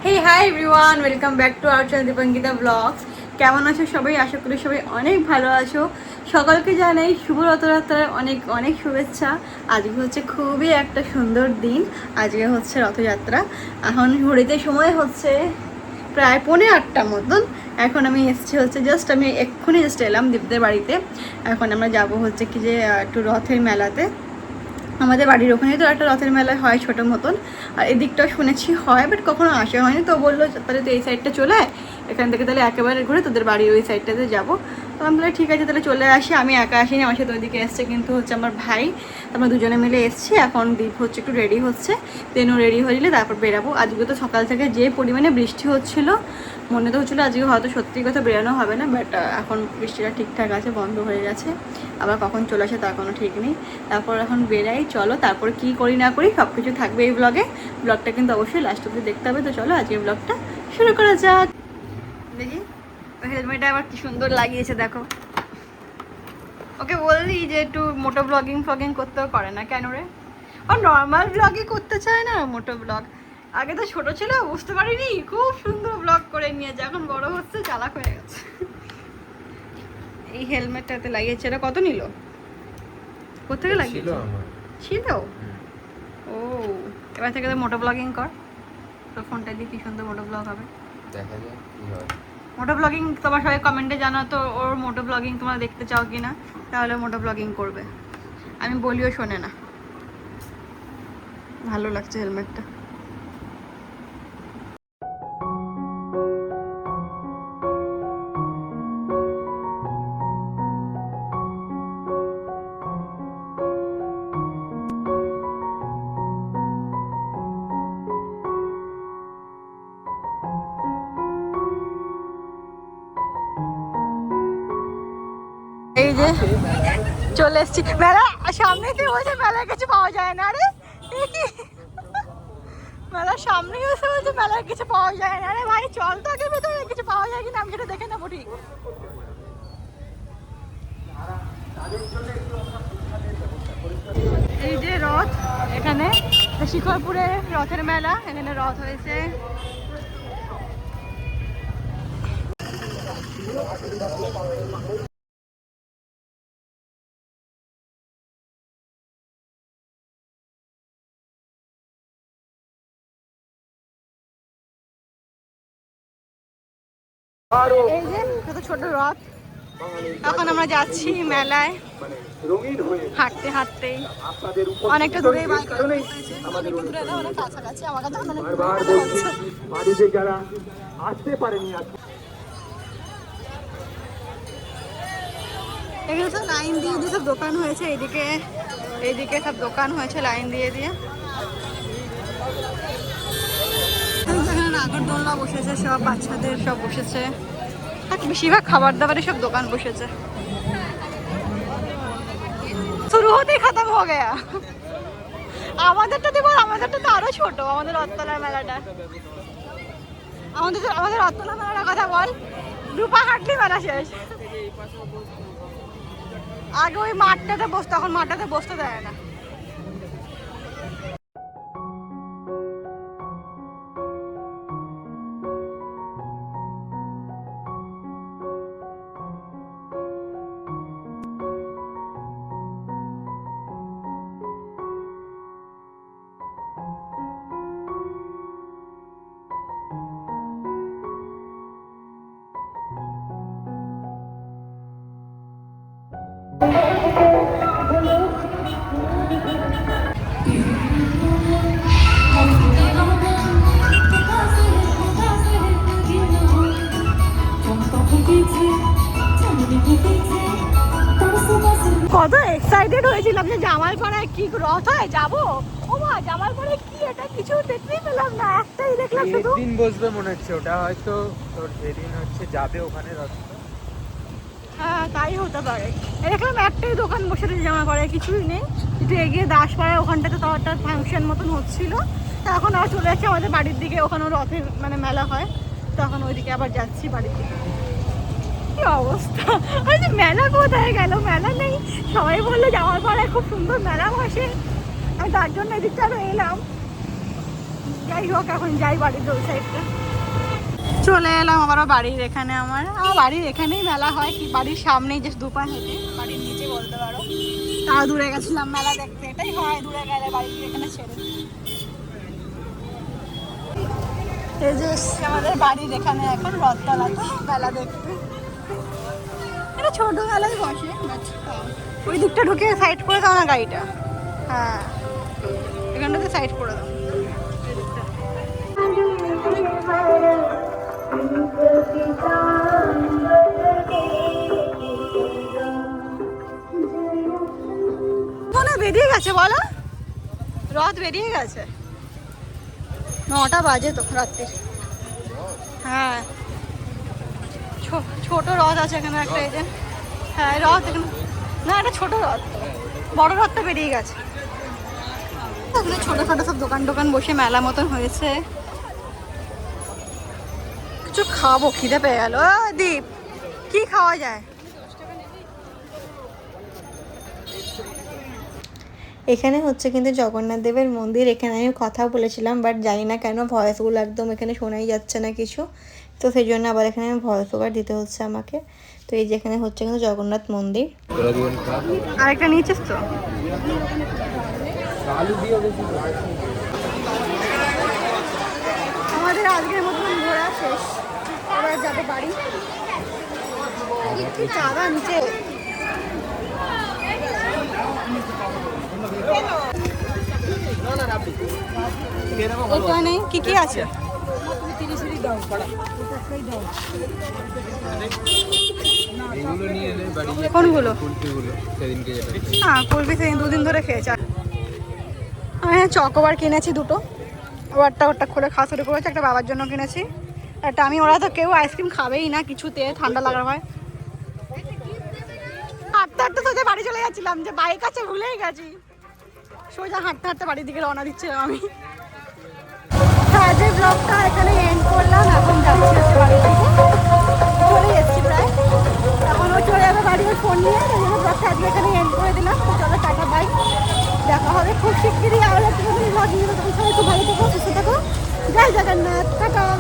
Hey hi everyone, welcome back to our channel Deepangita Vlogs. কেমন আছো সবাই? আশা করি সবাই অনেক ভালো আছো। সকলকে জানাই শুভ রথযাত্রার অনেক অনেক শুভেচ্ছা। আজকে হচ্ছে খুবই একটা সুন্দর দিন। আজকে হচ্ছে রথযাত্রা। এখন ঘড়িতে সময় হচ্ছে প্রায় 7:45 মতন। এখন আমি এসেছি হচ্ছে আমি এক্ষুনি এলাম দীপদের বাড়িতে। এখন আমরা যাব হচ্ছে কি যে একটু রথের মেলাতে। আমাদের বাড়ির ওখানে তো একটা রথের মেলা হয় ছোটো মতন, আর এদিকটাও শুনেছি হয়, বাট কখনো আসা হয়নি। তো বললো তাহলে তো এই সাইডটা চলে আয়, এখান থেকে তাহলে একেবারে ঘুরে তোদের বাড়ির ওই সাইডটাতে যাবো। তো আমি বলে ঠিক আছে তাহলে চলে আসি। আমি একা আসিনি, আমার সাথে ওইদিকে এসছে কিন্তু হচ্ছে আমার ভাই। আমরা দুজনে মিলে এসেছি। এখন দীপ হচ্ছে একটু রেডি হচ্ছে, তেনও রেডি হয়ে গেলে তারপর বেরাবো। আজকে তো সকাল থেকে যে পরিমাণে বৃষ্টি হচ্ছিলো, মনে তো হচ্ছিলো আজকে হয়তো সত্যি কথা বেরানো হবে না, বাট এখন বৃষ্টিটা ঠিকঠাক আছে, বন্ধ হয়ে গেছে। আবার কখন চলে আসে তার কোনো ঠিক নেই। তারপর এখন বেরাই, চলো তারপর কি করি না করি সব কিছু থাকবে এই ব্লগে। ব্লগটা কিন্তু অবশ্যই লাস্ট অব্দি দেখতে হবে। তো চলো আজকে ব্লগটা শুরু করা যাক। দেখি হেলমেটটা আবার কি সুন্দর লাগিয়েছে দেখো। ওকে বললি যে একটু মোটো ব্লগিং করতেও করে না কেন রে? ও নর্মাল ব্লগই করতে চায় না, মোটো ব্লগ। আগে তো ছোট ছিল বুঝতে পারিনি, খুব সুন্দর ব্লগ করে নিয়েছে, এখন বড় হচ্ছে চালাক হয়ে গেছে। এই হেলমেটটাতে লাগিয়েছে, এটা কত নিল? কোথেকে লাগিয়েছে? ছিল। ও এবার থেকে তো মোটো ব্লগিং কর, তোর ফোনটা দিয়ে কি সুন্দর মোটো ব্লগ হবে, দেখা যাক কি হয়। মোটো ব্লগিং তোমার সবাই কমেন্টে জানাও তো, ওর মোটো ব্লগিং তোমরা দেখতে চাও কি না, তাহলে মোটো ব্লগিং করবে। আমি বলিও শোনে না। ভালো লাগছে হেলমেটটা। এই যে চলে এসছি মেলা সামনে, তুই বলছে মেলায় কিছু পাওয়া যায় না রে। মেলার সামনেই এসে বলছে মেলায় কিছু পাওয়া যায় না রে। ভাই চল তো আগে ভেতরে, কিছু পাওয়া যায় কিনা আমি সেটা দেখে নেবো। ঠিক এই যে রথ, এখানে শিখরপুরে রথের মেলা, এখানে রথ হয়েছে। এই যে কত ছোট রথ। এখন আমরা যাচ্ছি মেলায় হাঁটতে হাঁটতেই, অনেকটা দূরে, অনেকটা দূরে না, অনেক কাছাকাছি। আমার কাছে যারা আসতে পারেনি এখানে সব লাইন দিয়ে দিয়ে সব দোকান হয়েছে, এইদিকে সব দোকান হয়েছে লাইন দিয়ে দিয়ে। নাগরদোলনা বসেছে, সব বাচ্চাদের সব বসেছে, বেশিরভাগ খাবার দাবারের সব দোকান বসেছে। শুরু হতেই খতম হয়ে গেয়া। আমাদেরটা তো আরো ছোট, আমাদের রথতলার মেলাটা। আমাদের রথতলা মেলার কথা বল, রূপা হাটলি মেলা শেষ। আগে ওই মাঠটাতে বসতো, এখন মাঠটাতে বসতে দেয় না। কত এক্সাইটেড হয়েছিলাম যে জামালপাড়ায় কি রথ হয়, যাবো। ও মা, জামালপাড়ায় কি এটা কিছু দেখতেই পেলাম না, একটাই দেখলাম শুধু। একদিন বসবে মনে হচ্ছে, ওটা হয়তো তোর যেদিন হচ্ছে যাবে ওখানে রথ। হ্যাঁ তাই হতে পারে। দেখলাম একটাই দোকান বসে রয়েছে জামালপাড়ায়, কিছুই নেই। একটু এগিয়ে দাসপাড়ায় ওখানটাতে তো একটা ফাংশন মতন হচ্ছিল। তো এখন আর চলে যাচ্ছে আমাদের বাড়ির দিকে, ওখানেও রথের মানে মেলা হয়। তো এখন ওইদিকে আবার যাচ্ছি বাড়ির দিকে। কি অবস্থা, মেলা কোথায় গেল, মেলা নেই। সবাই বললো জামালপাড়ায় খুব সুন্দর মেলা বসে, আমি তার জন্য এদিকটা আরো এলাম। যাই হোক এখন যাই বাড়ির ওই সাইডটা। চলে এলাম আবারও বাড়ির এখানে। আমার বাড়ির এখানেই মেলা হয়, কি বাড়ির সামনেই যে দুপান হেঁটে বাড়ির নিচে বলতে পারো। তাও দূরে গেছিলাম মেলা দেখতে, এটাই হয় দূরে গেলে বাড়ির এখানে ছেড়ে। এই যে এসছি আমাদের বাড়ির এখানে এখন রথতলাতে মেলা দেখতে। এটা ছোট মেলাই বসে, ওই দিকটা ঢুকে সাইড করে দাও না গাড়িটা। হ্যাঁ এখানটাতে সাইড করে দাও। মনে বেরিয়ে গেছে বলো, রথ বেরিয়ে গেছে, 9টা বাজে তো রাত্রির। হ্যাঁ ছোট রথ আছে এখানে একটা, এই যে হ্যাঁ রথ এখানে না, এটা ছোট রথ, বড় রথটা বেরিয়ে গেছে। এখানে ছোটখাটো সব দোকান টোকান বসে মেলা মতন হয়েছে। কিছু খাবো, খিদে পেয়ে গেল। দীপ কি খাওয়া যায়? এখানে হচ্ছে কিন্তু জগন্নাথ দেবের মন্দির। এখানে আমি কথা বলেছিলাম, বাট জানি না কেন ভয়েসগুলো একদম এখানে শোনাই যাচ্ছে না কিছু, তো সেই জন্য আবার এখানে ভয়েস ওভার দিতে হচ্ছে আমাকে। তো এই যেখানে হচ্ছে কিন্তু জগন্নাথ মন্দির। আরেকটা নিয়েছিস তো? আমাদের আজকের মতন ঘোরা শেষ, এবার যাবে বাড়ি। কি চাঁদা নিচে। এখানে কি কি আছে? কোনগুলো? হ্যাঁ কুলপি সেদিন 2 দিন ধরে খেয়েছে। আমি চকোবার কিনেছি 2টো, ওরটা খুলে খাওয়া শুরু করেছে। একটা বাবার জন্য কিনেছি, একটা আমি। ওরা তো কেউ আইসক্রিম খাবেই না কিছুতে, ঠান্ডা লাগার হয়। হাঁটতে হাঁটতে সোজা বাড়ি চলে যাচ্ছিলাম, যে বাইক আছে ভুলেই গেছি। সোজা হাঁটতে হাঁটতে বাড়ির দিকে রওনা দিচ্ছিলাম আমি। হ্যাঁ যে ব্লগটা এখানে এন্ড করলাম, এখন যাচ্ছি হচ্ছে বাড়ির দিকে, চলে এসেছি প্রায়। এখন ও চলে যাবে বাড়ি ফোন নিয়ে, ওই জন্য ব্লগটা আজকে এখানে এন্ড করে দিলাম। তো চলো টাটা বাই, দেখা হবে খুব শিগগিরই। আবার একটু ব্লগ নিয়ে, সবাই খুব ভালো থেকো, সুস্থ থাকো। জয় জগন্নাথ, টাটা।